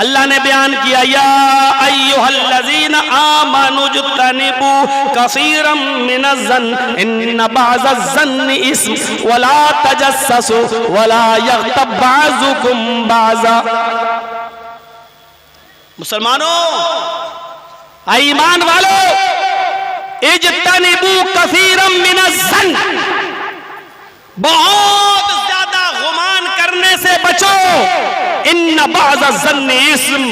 अल्लाह ने बयान किया, या अय्युहल्लज़ीना आमनुज्तनिबू कसीरम मिनज़्ज़न्न इन्न बअज़-ज़न्नि इस्म वला तजस्ससू वला यग़्तब बअज़ुकुम बअज़ा। मुसलमानों, ईमान वालों, इज्तनिबू कसीरम मिनज़्ज़न्न, बहुत ज्यादा गुमान करने से बचो। इन्न बअज़-ज़न्नि इस्म,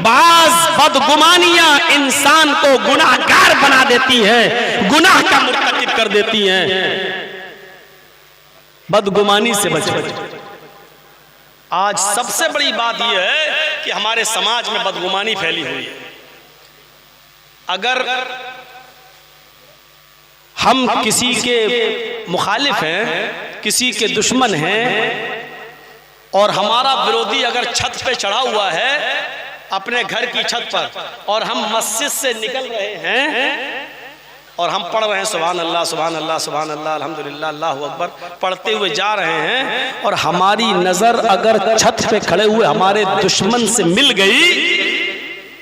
बाज बदगुमानियां इंसान को गुनाहगार बना देती हैं, गुनाह का मुर्तकिब कर देती हैं। बदगुमानी से बचो। आज सबसे बड़ी बात यह है कि हमारे समाज में बदगुमानी फैली हुई है। अगर हम किसी के मुखालिफ हैं, किसी के दुश्मन हैं, और हमारा विरोधी अगर छत पे चढ़ा हुआ है अपने घर की छत पर, और हम मस्जिद से निकल रहे हैं और हम पढ़ रहे हैं सुभान अल्लाह सुभान अल्लाह सुभान अल्लाह अल्हम्दुलिल्लाह अल्लाहु अकबर पढ़ते हुए जा रहे हैं, और हमारी नजर अगर छत पे खड़े हुए हमारे दुश्मन से मिल गई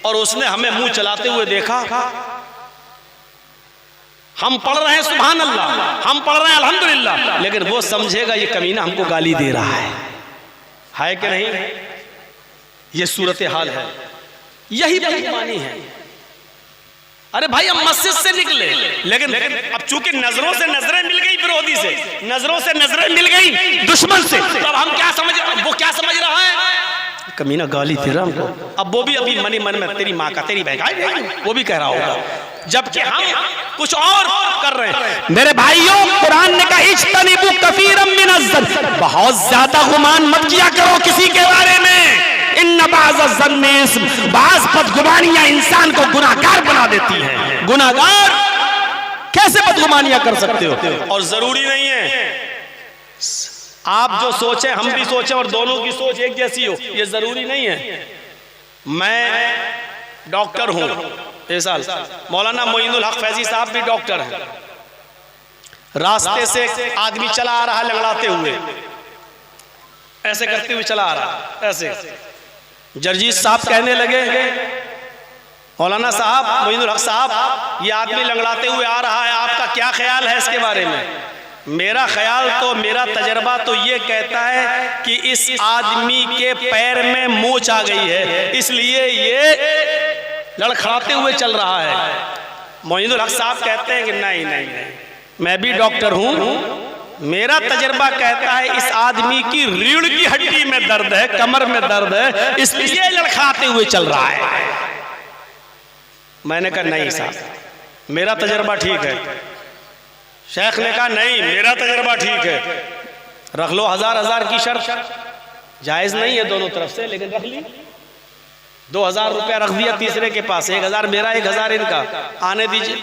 और उसने हमें मुंह चलाते हुए देखा, हम पढ़ रहे हैं सुभान अल्लाह, हम पढ़ रहे हैं अल्हम्दुलिल्लाह, लेकिन वो समझेगा ये कमीना हमको गाली दे रहा है कि नहीं? ये सूरत हाल है, यही बदगुमानी है। अरे भाई, हम मस्जिद से निकले, लेकिन अब चूंकि नजरों से नजरें मिल गई, विरोधी से नजरों से नजरें मिल गई दुश्मन से, तो अब हम क्या समझ, वो क्या समझ रहा है? कमीना गाली दे रहा हमको। अब वो भी अभी मनी मन में तेरी माँ का, तेरी बहन, वो भी कह रहा होगा, जबकि हम कुछ और कर रहे हैं। मेरे भाइयों, कुरान ने कहा इज्तनिबू कसीरम मिनज़्ज़न्न, बहुत ज्यादा गुमान मत किया करो किसी के बारे में। इन्न बअज़-ज़न्नि इस्म, बाज़ बदगुमानियां इंसान को गुनाहगार बना देती हैं। गुनाहगार कैसे बदगुमानियां कर सकते हो? और जरूरी नहीं है आप जो सोचें हम भी सोचें और दोनों की सोच एक जैसी हो, ये जरूरी नहीं है। मैं डॉक्टर हूं, इस साल मौलाना मोइनुल हक फैजी साहब भी डॉक्टर हैं। रास्ते से आदमी चला आ रहा लंगड़ाते हुए, ऐसे करते हुए चला आ रहा, ऐसे जर्जीत साहब कहने लगे, मौलाना साहब, मोइनुल हक साहब, ये आदमी लंगड़ाते हुए आ रहा है, आपका क्या ख्याल है इसके बारे में? मेरा ख्याल तो, मेरा तजर्बा तो ये कहता है कि इस आदमी के पैर में मोच आ गई है, इसलिए ये लड़खड़ाते हुए चल रहा है। मोइनुल हक साहब कहते हैं कि नहीं नहीं नहीं, मैं भी डॉक्टर हूं, मेरा तजर्बा कहता है इस आदमी की रीढ़ की हड्डी में दर्द है, कमर में दर्द है, इसलिए लड़खड़ाते हुए चल रहा है। मैंने कहा नहीं साहब, मेरा तजर्बा ठीक है। शेख ने कहा नहीं, मेरा तजर्बा ठीक है। रख लो 1000 की शर्त, जायज नहीं है दोनों तरफ से, लेकिन रख ली। 2000 रुपया रख दिया तीसरे के पास, 1000 मेरा 1000 इनका, आने दीजिए,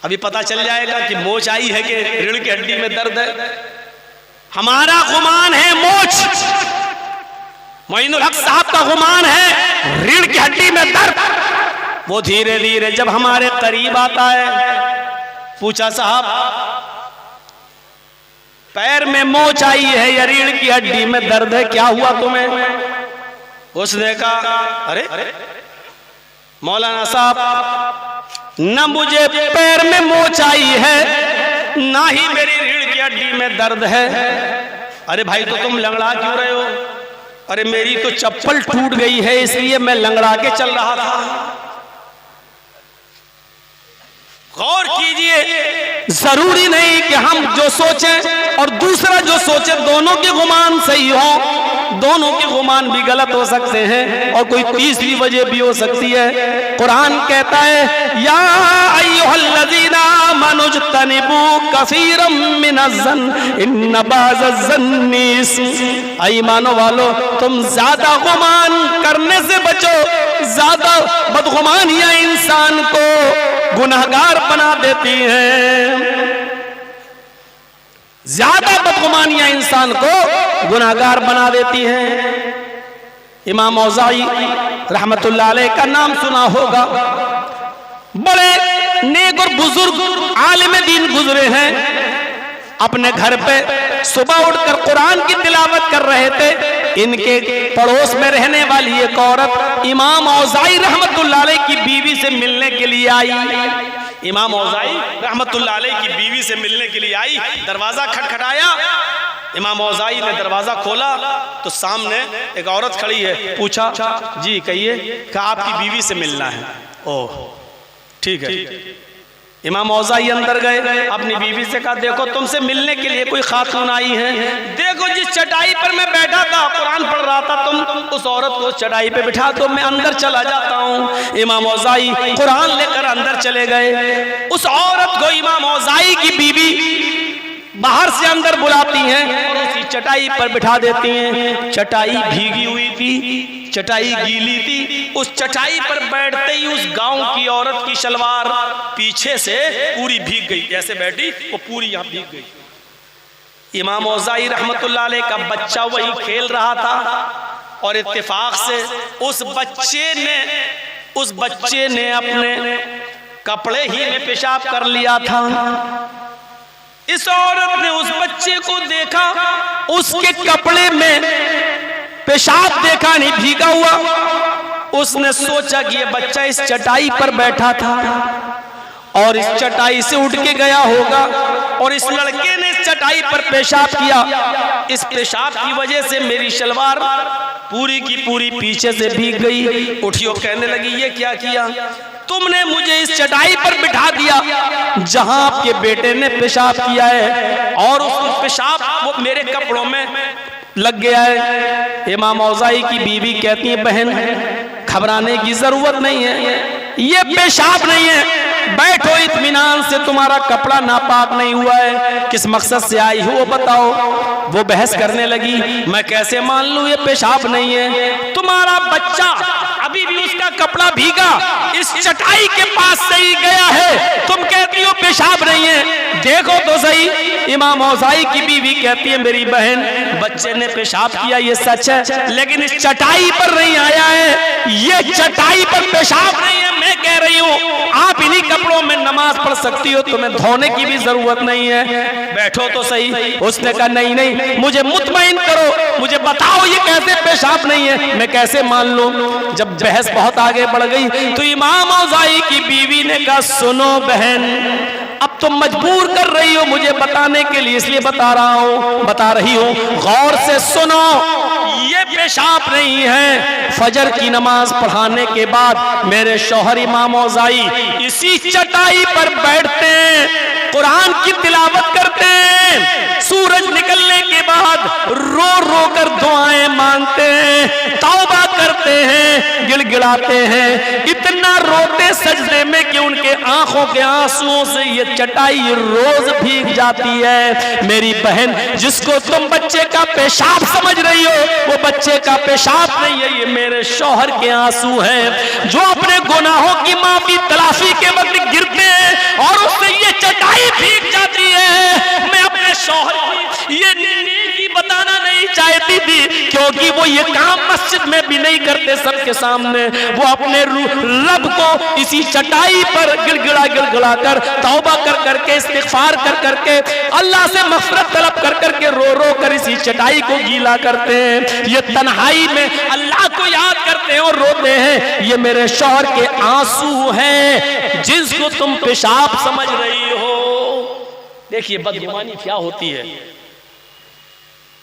अभी पता चल जाएगा कि मोच आई है कि रीढ़ की हड्डी में दर्द है। हमारा गुमान है मोच, मोइनुल हक साहब का गुमान है रीढ़ की हड्डी में दर्द। वो धीरे धीरे जब हमारे करीब आता है, पूछा साहब पैर में मोच आई है या रीढ़ की हड्डी में दर्द है, क्या हुआ तुम्हें? उसने कहा अरे मौलाना साहब, न मुझे पैर में मोच आई है, ना ही मेरी रीढ़ की हड्डी में दर्द है। अरे भाई, तो तुम लंगड़ा क्यों रहे हो? अरे मेरी तो चप्पल टूट गई है, इसलिए मैं लंगड़ा के चल रहा था। गौर कीजिए, जरूरी नहीं कि हम जो सोचें और दूसरा जो सोचे दोनों के गुमान सही हो, दोनों के गुमान भी गलत हो सकते हैं और कोई तीसरी वजह भी हो सकती है। कुरान कहता है या अय्युहल्लज़ीना आमनुज्तनिबू कसीरम मिनज़्ज़न्न इन्न बअज़-ज़न्नि इस्म। ईमानो वालों, तुम ज्यादा गुमान करने से बचो। ज्यादा बदगुमानियां इंसान को गुनाहगार बना देती हैं। ज्यादा बदगुमानियां इंसान को गुनाहगार बना देती हैं। इमाम औज़ाई रहमतुल्लाह अलैह का नाम सुना होगा, बड़े नेक और बुजुर्ग आलिम दीन गुजरे हैं। अपने घर पे सुबह उठकर कुरान की तिलावत कर रहे थे। इनके पड़ोस में रहने वाली एक औरत इमाम औज़ाई रहमतुल्लाह अलैह की बीवी से मिलने के लिए आई। इमाम औज़ाई रहमतुल्लाह अलैह की बीवी से मिलने के लिए आई। दरवाजा खटखटाया, इमाम औज़ाई ने दरवाजा खोला तो सामने एक औरत खड़ी है। पूछा, जी कहिए, कहा आपकी बीवी से मिलना है। ओह ठीक है। इमाम औज़ाई अंदर गए, अपनी बीवी से कहा, देखो तुमसे मिलने के लिए कोई खातून आई है, देखो जिस चटाई पर मैं बैठा था कुरान पढ़ रहा था, तुम उस औरत को चटाई पे बिठा दो, मैं अंदर चला जाता हूँ। इमाम औज़ाई कुरान लेकर अंदर चले गए। उस औरत को इमाम औज़ाई की बीवी बाहर से अंदर बुलाती हैं और उसी चटाई पर बिठा देती हैं। चटाई भीगी हुई थी, चटाई गीली थी। उस चटाई पर बैठते ही उस गांव की औरत की शलवार पीछे से पूरी भीग गई। जैसे बैठी वो पूरी यहाँ भीग गई। इमाम औज़ाई रहमतुल्लाह अलैह का बच्चा वही खेल रहा था और इत्तेफाक से उस बच्चे ने अपने कपड़े ही में पेशाब कर लिया था। इस औरत ने उस बच्चे को देखा, उसके कपड़े में पेशाब देखा नहीं भीगा हुआ। उसने सोचा कि ये बच्चा इस चटाई पर बैठा था और इस चटाई से उठ के गया होगा और इस लड़के ने इस चटाई पर पेशाब किया। इस पेशाब की वजह से मेरी शलवार पूरी की पूरी पीछे से भीग गई। उठियो कहने लगी, ये क्या किया तुमने, मुझे इस चटाई पर बिठा दिया जहां आपके बेटे ने पेशाब किया है और उस पेशाब वो मेरे कपड़ों में लग गया है। इमाम औज़ाई की बीवी कहती है, बहन घबराने की जरूरत नहीं है, ये पेशाब नहीं है, बैठो इत्मीनान से, तुम्हारा कपड़ा नापाक नहीं हुआ है, किस मकसद से आई हो वो बताओ। वो बहस करने लगी, मैं कैसे मान लूं ये पेशाब नहीं है, तुम्हारा बच्चा अभी भी उसका कपड़ा भीगा इस चटाई के पास से ही गया है, तुम कहती हो पेशाब नहीं है, देखो तो सही। इमाम औज़ाई की बीवी कहती है, मेरी बहन बच्चे ने पेशाब किया ये सच है, लेकिन इस चटाई पर नहीं आया है, ये चटाई पर पेशाब नहीं है। मैं कह रही हूँ आप इन्हीं कपड़ों में नमाज पढ़ सकती हो, तुम्हें धोने की भी जरूरत नहीं है, बैठो तो सही। उसने कहा, नहीं नहीं, मुझे मुतमईन करो, मुझे बताओ ये कैसे पेशाब नहीं है, मैं कैसे मान लूं। जब बहस बहुत आगे बढ़ गई तो इमाम औज़ाई की बीवी ने कहा, सुनो बहन, अब तुम मजबूर कर रही हो मुझे बताने के लिए, इसलिए बता रही हूँ, गौर से सुनो, ये पेशाब नहीं है। फजर की नमाज पढ़ाने के बाद मेरे शौहर इमाम औज़ाई इसी चटाई पर बैठते हैं, कुरान की तिलावत करते हैं, सूरज निकलने के बाद रो रो कर दुआएं मांगते हैं, तौबा करते हैं, गिड़गिड़ाते हैं, इतना रोते सजदे में कि उनके आंखों के आंसुओं से ये चटाई रोज भीग जाती है। मेरी बहन, जिसको तुम बच्चे का पेशाब समझ रही हो वो बच्चे का पेशाब नहीं है, ये मेरे शौहर के आंसू हैं, जो अपने गुनाहों की माफी तलाफी के वक्त गिरते हैं और उससे ये चटाई भीग जाती है। मैं अपने शौहर की ये नेकी बताना नहीं चाहती थी, क्योंकि वो ये काम मस्जिद में भी नहीं करते सबके सामने, वो अपने रब को इसी चटाई पर गिड़गिड़ा कर तौबा कर करके इस्तिग़फ़ार कर करके अल्लाह से मग़फ़िरत तलब कर करके रो रो कर इसी चटाई को गीला करते हैं। ये तन्हाई में अल्लाह को याद करते हैं और रोते हैं। ये मेरे शौहर के आंसू हैं जिसको तुम पेशाब समझ रही हो। देखिए बदगुमानी क्या होती है,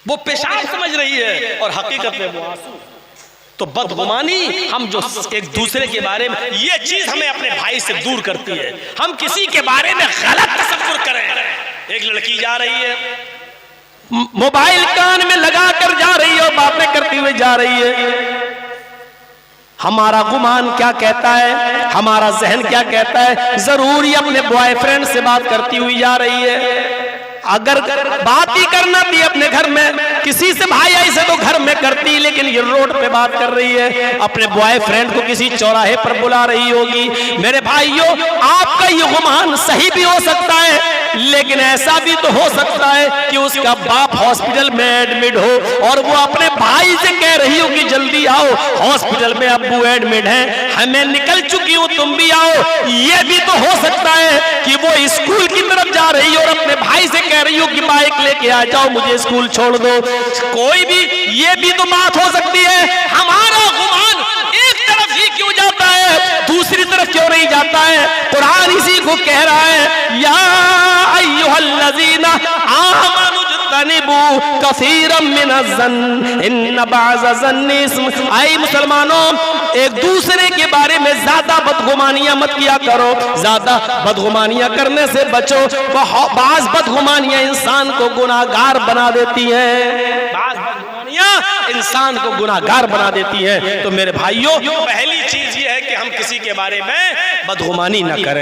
वो पेशाब समझ रही है और हकीकत में वो आंसू। तो बदगुमानी, हम जो एक दूसरे के बारे में, ये चीज हमें अपने भाई से दूर करती है। हम किसी के बारे में गलत तसव्वुर करें। एक लड़की जा रही है, मोबाइल कान में लगा कर जा रही है, बातें करती हुई जा रही है, हमारा गुमान क्या कहता है, हमारा जहन क्या कहता है, जरूर ये अपने बॉयफ्रेंड से बात करती हुई जा रही है। अगर बात ही करना थी अपने घर में किसी से, भाई ऐसे तो घर में करती, लेकिन ये रोड पे बात कर रही है, अपने बॉयफ्रेंड को किसी चौराहे पर बुला रही होगी। मेरे भाइयों, आपका ये गुमान सही भी हो सकता है, लेकिन ऐसा भी तो हो सकता है कि उसका बाप हॉस्पिटल में एडमिट हो और वो अपने भाई से कह रही हो कि जल्दी आओ, हॉस्पिटल में अब्बू एडमिट हैं, हमें निकल चुकी हूँ, तुम भी आओ। ये भी तो हो सकता है कि वो स्कूल की तरफ जा रही हो और अपने भाई से कह रही हो कि बाइक लेके आ जाओ, मुझे स्कूल छोड़ दो। कोई भी, ये भी तो बात हो सकती है। हमारा गुमान एक तरफ ही क्यों जाता है, दूसरी तरफ क्यों नहीं जाता है? कुरान इसी को कह रहा है, या अय्युहल्लज़ीना आमनु तनिबू कसीरम मिनज़्ज़न्न इन्न बाज़-ज़न्नि इस्म। आई मुसलमानों, एक दूसरे के बारे में ज्यादा बदगुमानियां मत किया करो, ज्यादा बदगुमानियां करने से बचो। बाज़ बदगुमानियां इंसान को गुनाहगार बना देती हैं, बाज़ बदगुमानियां इंसान को गुनाहगार बना देती हैं। तो मेरे भाइयों, पहली चीज ये है कि हम किसी के बारे में बदगुमानी न करें।